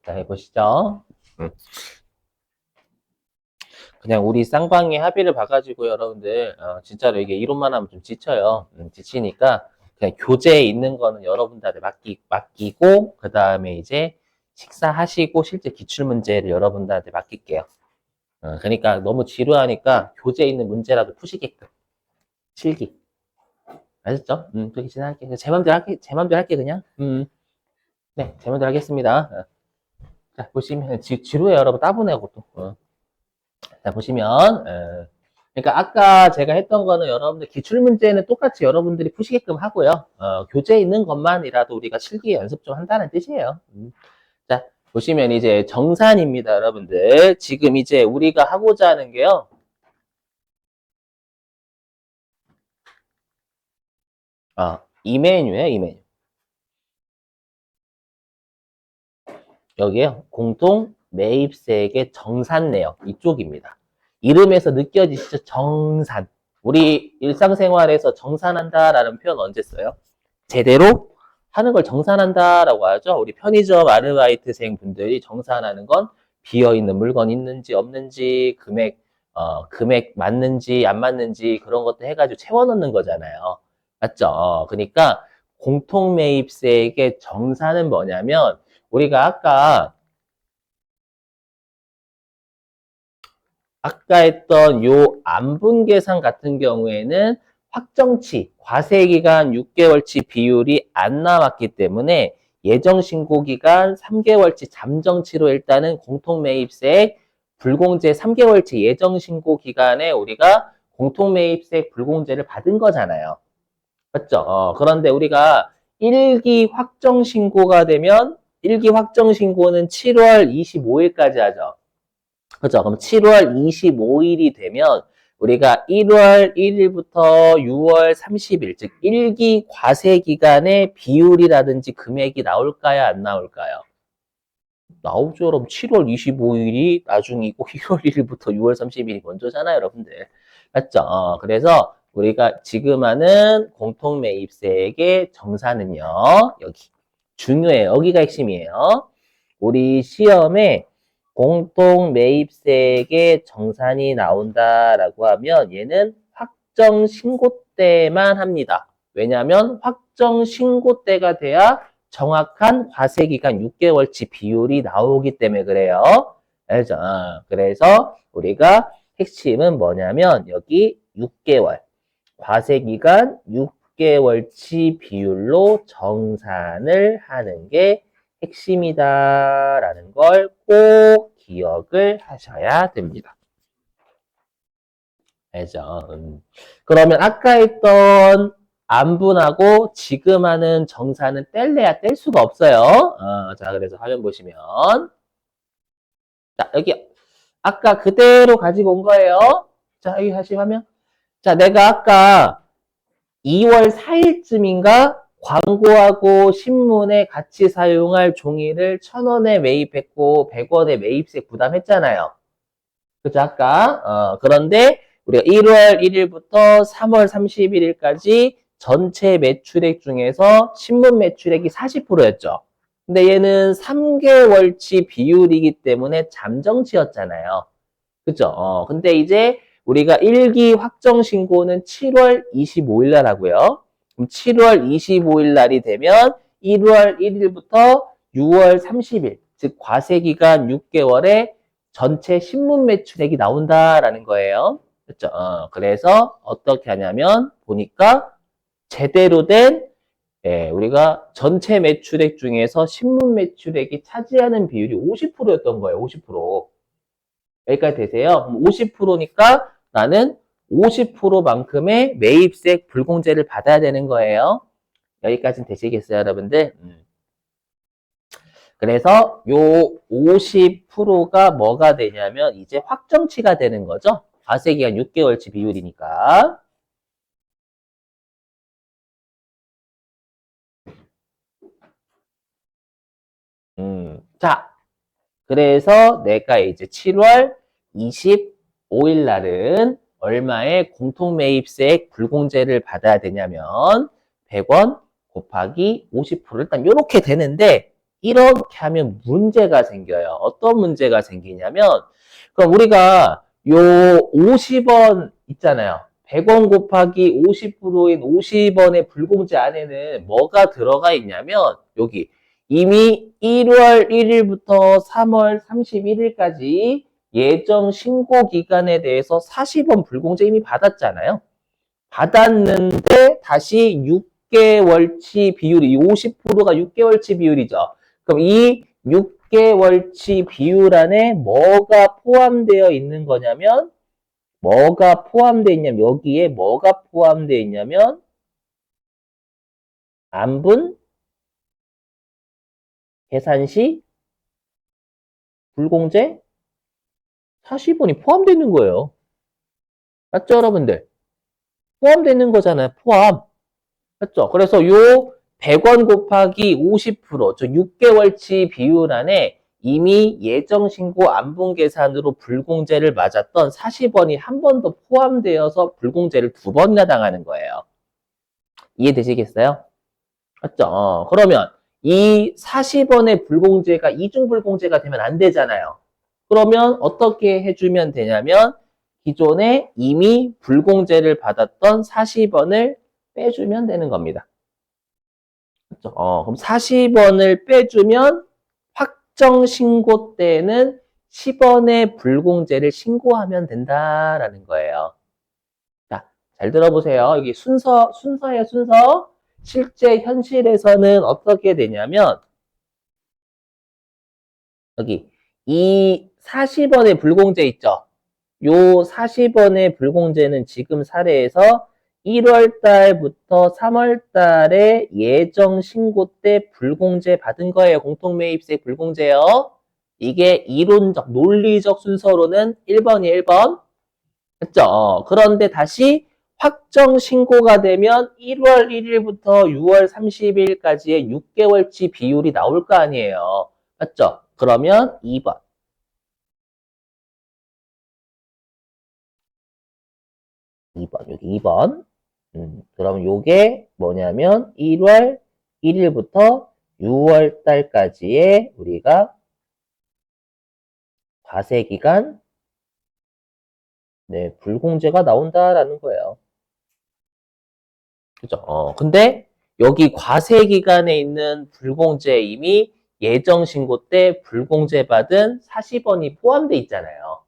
자, 해보시죠. 그냥 우리 쌍방의 합의를 봐가지고 여러분들 진짜로 이게 이론만 하면 좀 지쳐요. 지치니까 그냥 교재에 있는 거는 여러분들한테 맡기고 그 다음에 이제 식사하시고 실제 기출문제를 여러분들한테 맡길게요. 그러니까 너무 지루하니까 교재에 있는 문제라도 푸시게끔 실기. 아셨죠? 그렇게 진행할게. 제 맘대로 할게 그냥. 네, 제 맘대로 하겠습니다. 자, 보시면 지루해요 여러분. 따분해요 그것도. 자, 보시면, 그러니까 아까 제가 했던 거는 여러분들 기출문제는 똑같이 여러분들이 푸시게끔 하고요. 교재에 있는 것만이라도 우리가 실기 연습 좀 한다는 뜻이에요. 자, 보시면 이제 정산입니다, 여러분들. 지금 이제 우리가 하고자 하는 게요. 이 메뉴예요, 이 메뉴. 여기요. 공통 매입세액의 정산 내역 이쪽입니다. 이름에서 느껴지시죠? 정산. 우리 일상생활에서 정산한다라는 표현 언제 써요? 제대로 하는 걸 정산한다라고 하죠. 우리 편의점 아르바이트생 분들이 정산하는 건 비어있는 물건 있는지 없는지 금액 맞는지 안 맞는지 그런 것도 해가지고 채워넣는 거잖아요. 맞죠? 그러니까 공통매입세액의 정산은 뭐냐면 우리가 아까 했던 요 안분 계산 같은 경우에는 확정치, 과세기간 6개월치 비율이 안 나왔기 때문에 예정신고기간 3개월치 잠정치로 일단은 공통매입세 불공제 3개월치 예정신고 기간에 우리가 공통매입세 불공제를 받은 거잖아요. 맞죠? 그런데 우리가 1기 확정신고가 되면 1기 확정신고는 7월 25일까지 하죠. 그죠? 그럼 7월 25일이 되면 우리가 1월 1일부터 6월 30일, 즉 1기 과세 기간의 비율이라든지 금액이 나올까요? 안 나올까요? 나오죠, 여러분. 7월 25일이 나중이고 1월 1일부터 6월 30일이 먼저잖아요, 여러분들. 맞죠? 그래서 우리가 지금 하는 공통매입세액의 정산은요, 여기. 중요해요. 여기가 핵심이에요. 우리 시험에 공통매입세액의 정산이 나온다라고 하면 얘는 확정 신고 때만 합니다. 왜냐하면 확정 신고 때가 돼야 정확한 과세기간 6개월치 비율이 나오기 때문에 그래요. 알죠? 그래서 우리가 핵심은 뭐냐면 여기 6개월 과세기간 6개월치 비율로 정산을 하는 게 핵심이다라는 걸 꼭 기억을 하셔야 됩니다. 알죠? 그러면 아까 했던 안분하고 지금 하는 정산은 뗄래야 뗄 수가 없어요. 자, 그래서 화면 보시면 자, 여기 아까 그대로 가지고 온 거예요. 자, 여기 다시 화면. 자, 내가 아까 2월 4일쯤인가 광고하고 신문에 같이 사용할 종이를 1,000원에 매입했고 100원에 매입세 부담했잖아요. 그죠? 아까. 그런데 우리가 1월 1일부터 3월 31일까지 전체 매출액 중에서 신문 매출액이 40%였죠. 근데 얘는 3개월치 비율이기 때문에 잠정치였잖아요. 그죠? 근데 이제 우리가 1기 확정 신고는 7월 25일 날 하고요. 그럼 7월 25일 날이 되면 1월 1일부터 6월 30일, 즉 과세기간 6개월에 전체 신문 매출액이 나온다라는 거예요. 그렇죠? 그래서 어떻게 하냐면 보니까 제대로 된 우리가 전체 매출액 중에서 신문 매출액이 차지하는 비율이 50%였던 거예요. 50%. 여기까지 되세요? 50%니까 나는 50%만큼의 매입세 불공제를 받아야 되는 거예요. 여기까지는 되시겠어요, 여러분들? 그래서 요 50%가 뭐가 되냐면 이제 확정치가 되는 거죠. 과세기간 6개월치 비율이니까. 자, 그래서 내가 이제 7월 25일 날은 얼마의 공통매입세액 불공제를 받아야 되냐면 100원 곱하기 50% 일단 이렇게 되는데 이렇게 하면 문제가 생겨요. 어떤 문제가 생기냐면, 그럼 우리가 요 50원 있잖아요. 100원 곱하기 50%인 50원의 불공제 안에는 뭐가 들어가 있냐면, 여기 이미 1월 1일부터 3월 31일까지 예정 신고 기간에 대해서 40원 불공제 이미 받았잖아요. 받았는데 다시 6개월치 비율이, 이 50%가 6개월치 비율이죠. 그럼 이 6개월치 비율 안에 뭐가 포함되어 있는 거냐면, 뭐가 포함되어 있냐면, 여기에 뭐가 포함되어 있냐면, 안분, 계산시, 불공제, 40원이 포함되어 있는 거예요. 맞죠, 여러분들? 포함되어 있는 거잖아요, 포함. 맞죠? 그래서 요 100원 곱하기 50%, 저 6개월치 비율 안에 이미 예정 신고 안분 계산으로 불공제를 맞았던 40원이 한 번 더 포함되어서 불공제를 두 번이나 당하는 거예요. 이해되시겠어요? 맞죠? 그러면 이 40원의 불공제가 이중 불공제가 되면 안 되잖아요. 그러면 어떻게 해주면 되냐면 기존에 이미 불공제를 받았던 40원을 빼주면 되는 겁니다. 그렇죠? 그럼 40원을 빼주면 확정 신고 때는 10원의 불공제를 신고하면 된다라는 거예요. 자, 잘 들어보세요. 이게 순서예요, 순서. 실제 현실에서는 어떻게 되냐면, 여기, 이 40원의 불공제 있죠? 요 40원의 불공제는 지금 사례에서 1월 달부터 3월 달에 예정 신고 때 불공제 받은 거예요. 공통매입세 불공제요. 이게 이론적, 논리적 순서로는 1번이 1번. 그죠? 그런데 다시 확정 신고가 되면 1월 1일부터 6월 30일까지의 6개월치 비율이 나올 거 아니에요. 맞죠? 그러면 2번. 2번, 여기 2번. 그럼 요게 뭐냐면 1월 1일부터 6월 달까지의 우리가 과세기간, 네, 불공제가 나온다라는 거예요. 그죠? 근데 여기 과세기간에 있는 불공제 이미 예정신고 때 불공제 받은 40원이 포함되어 있잖아요.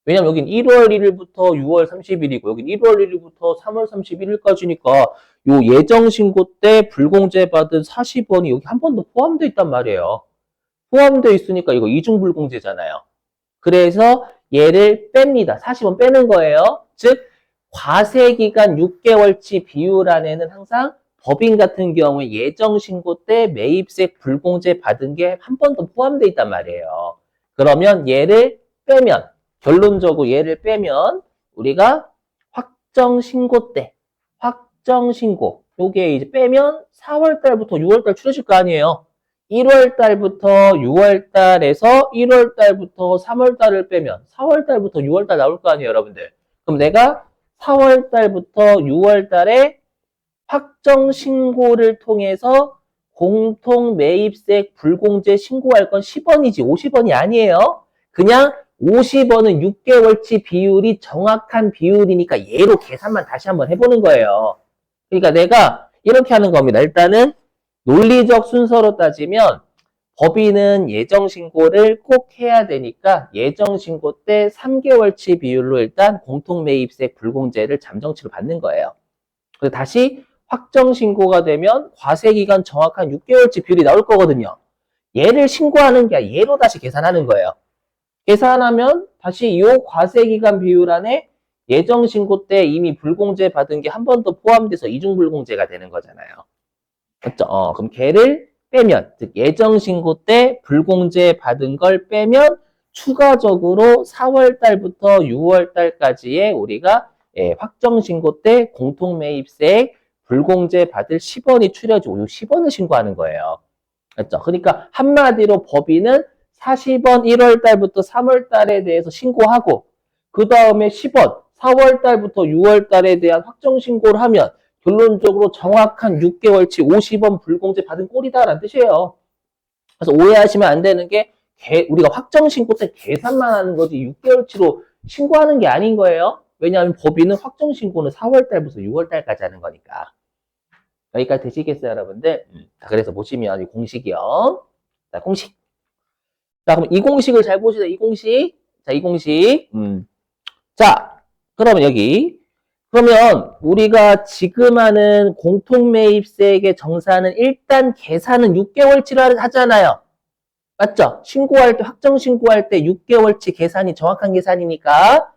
왜냐면 여긴 1월 1일부터 6월 30일이고 여긴 1월 1일부터 3월 31일까지니까 요 예정 신고 때 불공제 받은 40원이 여기 한 번 더 포함되어 있단 말이에요. 포함되어 있으니까 이거 이중 불공제잖아요. 그래서 얘를 뺍니다. 40원 빼는 거예요. 즉 과세기간 6개월치 비율 안에는 항상 법인 같은 경우에 예정 신고 때 매입세 불공제 받은 게 한 번 더 포함되어 있단 말이에요. 그러면 얘를 빼면 결론적으로 얘를 빼면 우리가 확정 신고 때 확정 신고 요게 이제 빼면 4월 달부터 6월 달 추려질 거 아니에요. 1월 달부터 6월 달에서 1월 달부터 3월 달을 빼면 4월 달부터 6월 달 나올 거 아니에요, 여러분들. 그럼 내가 4월 달부터 6월 달에 확정 신고를 통해서 공통 매입세 불공제 신고할 건 10원이지 50원이 아니에요. 그냥 50원은 6개월치 비율이 정확한 비율이니까 얘로 계산만 다시 한번 해보는 거예요. 그러니까 내가 이렇게 하는 겁니다. 일단은 논리적 순서로 따지면 법인은 예정신고를 꼭 해야 되니까 예정신고 때 3개월치 비율로 일단 공통매입세 불공제를 잠정치로 받는 거예요. 그리고 다시 확정신고가 되면 과세기간 정확한 6개월치 비율이 나올 거거든요. 얘를 신고하는 게 아니라 얘로 다시 계산하는 거예요. 계산하면 다시 이 과세기간 비율 안에 예정신고 때 이미 불공제 받은 게 한 번 더 포함돼서 이중불공제가 되는 거잖아요. 맞죠? 그럼 걔를 빼면, 즉 예정신고 때 불공제 받은 걸 빼면 추가적으로 4월 달부터 6월 달까지의 우리가 확정신고 때 공통매입세 불공제 받을 10원이 추려지고 이 10원을 신고하는 거예요. 맞죠? 그러니까 한마디로 법인은 40원 1월 달부터 3월 달에 대해서 신고하고 그 다음에 10원 4월 달부터 6월 달에 대한 확정 신고를 하면 결론적으로 정확한 6개월치 50원 불공제 받은 꼴이다라는 뜻이에요. 그래서 오해하시면 안 되는 게 우리가 확정신고 때 계산만 하는 거지 6개월치로 신고하는 게 아닌 거예요. 왜냐하면 법인은 확정신고는 4월 달부터 6월 달까지 하는 거니까. 여기까지 되시겠어요, 여러분들? 자, 그래서 보시면 이 공식이요. 자, 공식. 자, 그럼 이 공식을 잘 보시죠. 이 공식. 자, 이 공식. 자, 그러면 여기. 그러면 우리가 지금 하는 공통매입세액의 정산은 일단 계산은 6개월치로 하잖아요. 맞죠? 신고할 때, 확정 신고할 때 6개월치 계산이 정확한 계산이니까.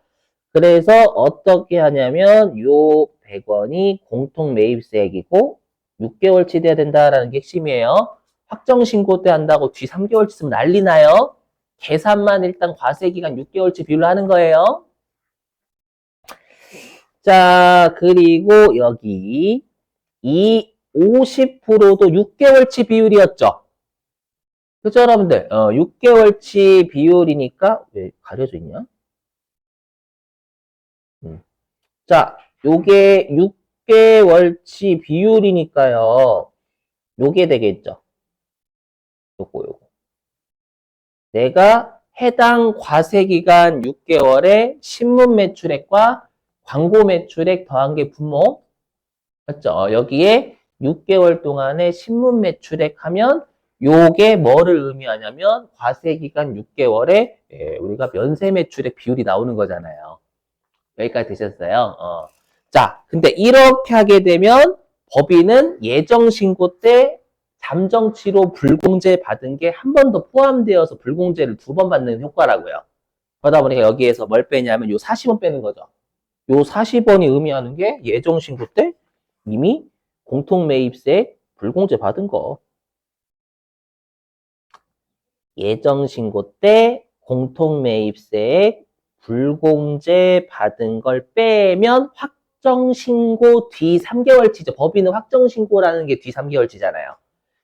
그래서 어떻게 하냐면 요 100원이 공통매입세액이고 6개월치 돼야 된다라는 게 핵심이에요. 확정 신고 때 한다고 뒤 3개월치 쓰면 난리 나요. 계산만 일단 과세기간 6개월치 비율로 하는 거예요. 자, 그리고 여기 이 50%도 6개월치 비율이었죠. 그죠, 여러분들? 6개월치 비율이니까 왜 가려져 있냐? 자, 요게 6개월치 비율이니까요. 요게 되겠죠. 요거. 내가 해당 과세기간 6개월에 신문 매출액과 광고 매출액 더한 게 분모. 맞죠? 여기에 6개월 동안의 신문 매출액 하면 요게 뭐를 의미하냐면 과세기간 6개월에 우리가 면세 매출액 비율이 나오는 거잖아요. 여기까지 되셨어요? 자, 근데 이렇게 하게 되면 법인은 예정신고 때 잠정치로 불공제 받은 게 한 번 더 포함되어서 불공제를 2번 받는 효과라고요. 그러다 보니까 여기에서 뭘 빼냐면 요 40원 빼는 거죠. 요 40원이 의미하는 게 예정신고 때 이미 공통매입세 불공제 받은 거. 예정신고 때 공통매입세액 불공제 받은 걸 빼면 확정신고 뒤 3개월치죠. 법인은 확정신고라는 게 뒤 3개월치잖아요.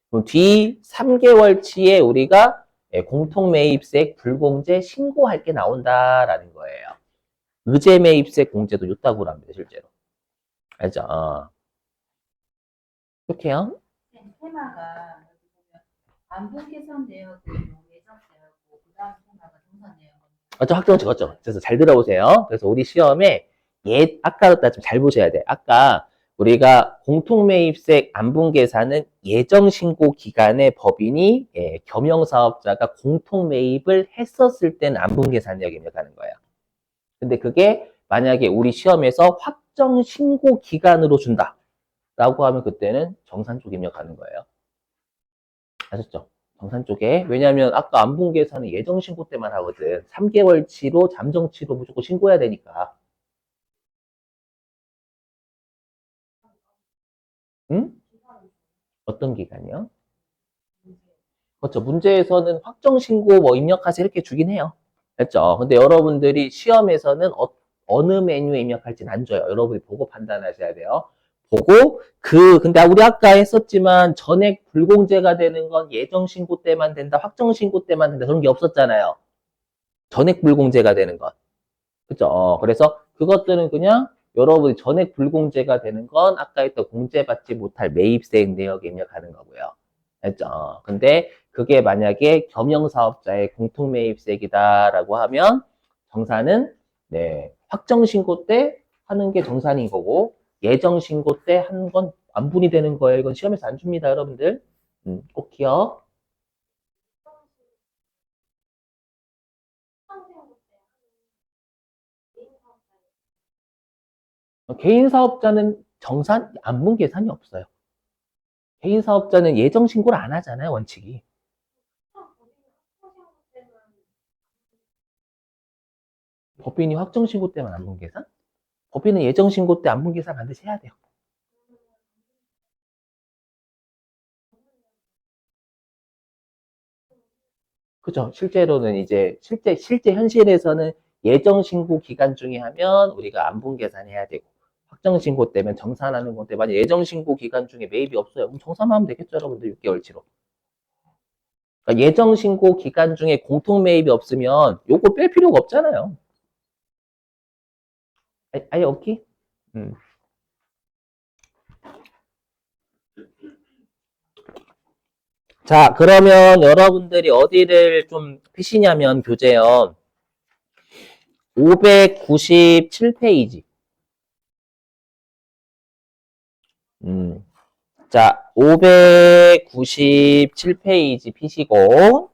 그럼 뒤 3개월치에 우리가 공통매입세액 불공제 신고할 게 나온다라는 거예요. 의제매입세 공제도 있다고 합니다, 실제로. 알죠? 이렇게요. 테마가 여기 보면 안분 개선 내역은 예정되었고 그 다음 테마가 정산 내역은 맞죠? 확정치 맞죠? 그래서 잘 들어보세요. 그래서 우리 시험에 아까 좀 잘 보셔야 돼. 아까 우리가 공통매입세 안분계산은 예정신고 기간에 법인이 겸용사업자가 공통매입을 했었을 때는 안분계산 내역이 입력하는 거예요. 근데 그게 만약에 우리 시험에서 확정신고 기간으로 준다. 라고 하면 그때는 정산 쪽 입력하는 거예요. 아셨죠? 정산 쪽에. 왜냐면 아까 안분계산은 예정신고 때만 하거든. 3개월치로 잠정치로 무조건 신고해야 되니까. 응? 어떤 기간이요? 그렇죠. 문제에서는 확정신고 뭐 입력하세요 이렇게 주긴 해요. 됐죠? 근데 여러분들이 시험에서는 어느 메뉴에 입력할지는 안 줘요. 여러분이 보고 판단하셔야 돼요. 보고 근데 우리 아까 했었지만 전액 불공제가 되는 건 예정 신고 때만 된다, 확정 신고 때만 된다 그런 게 없었잖아요. 전액 불공제가 되는 것. 그죠? 그래서 그것들은 그냥 여러분이 전액 불공제가 되는 건 아까 했던 공제받지 못할 매입세액 내역에 입력하는 거고요. 됐죠? 근데 그게 만약에 겸용사업자의 공통매입세액이다라고 하면 정산은 확정신고 때 하는 게 정산인 거고 예정신고 때 하는 건 안분이 되는 거예요. 이건 시험에서 안 줍니다, 여러분들. 꼭 기억. 개인 사업자는 정산, 안분 계산이 없어요. 개인 사업자는 예정 신고를 안 하잖아요, 원칙이. 법인이 확정 신고 때만 안분 계산? 법인은 예정 신고 때 안분 계산 반드시 해야 돼요. 그죠? 실제로는 이제 실제 현실에서는 예정 신고 기간 중에 하면 우리가 안분 계산해야 되고 확정 신고 때면 정산하는 건데 만약 예정 신고 기간 중에 매입이 없어요. 그럼 정산하면 되겠죠, 여러분들 6개월치로. 그러니까 예정 신고 기간 중에 공통 매입이 없으면 요거 뺄 필요가 없잖아요. 아예 오케이? 음. 자, 그러면 여러분들이 어디를 좀 피시냐면 교재요. 597페이지. 자, 597페이지 피시고,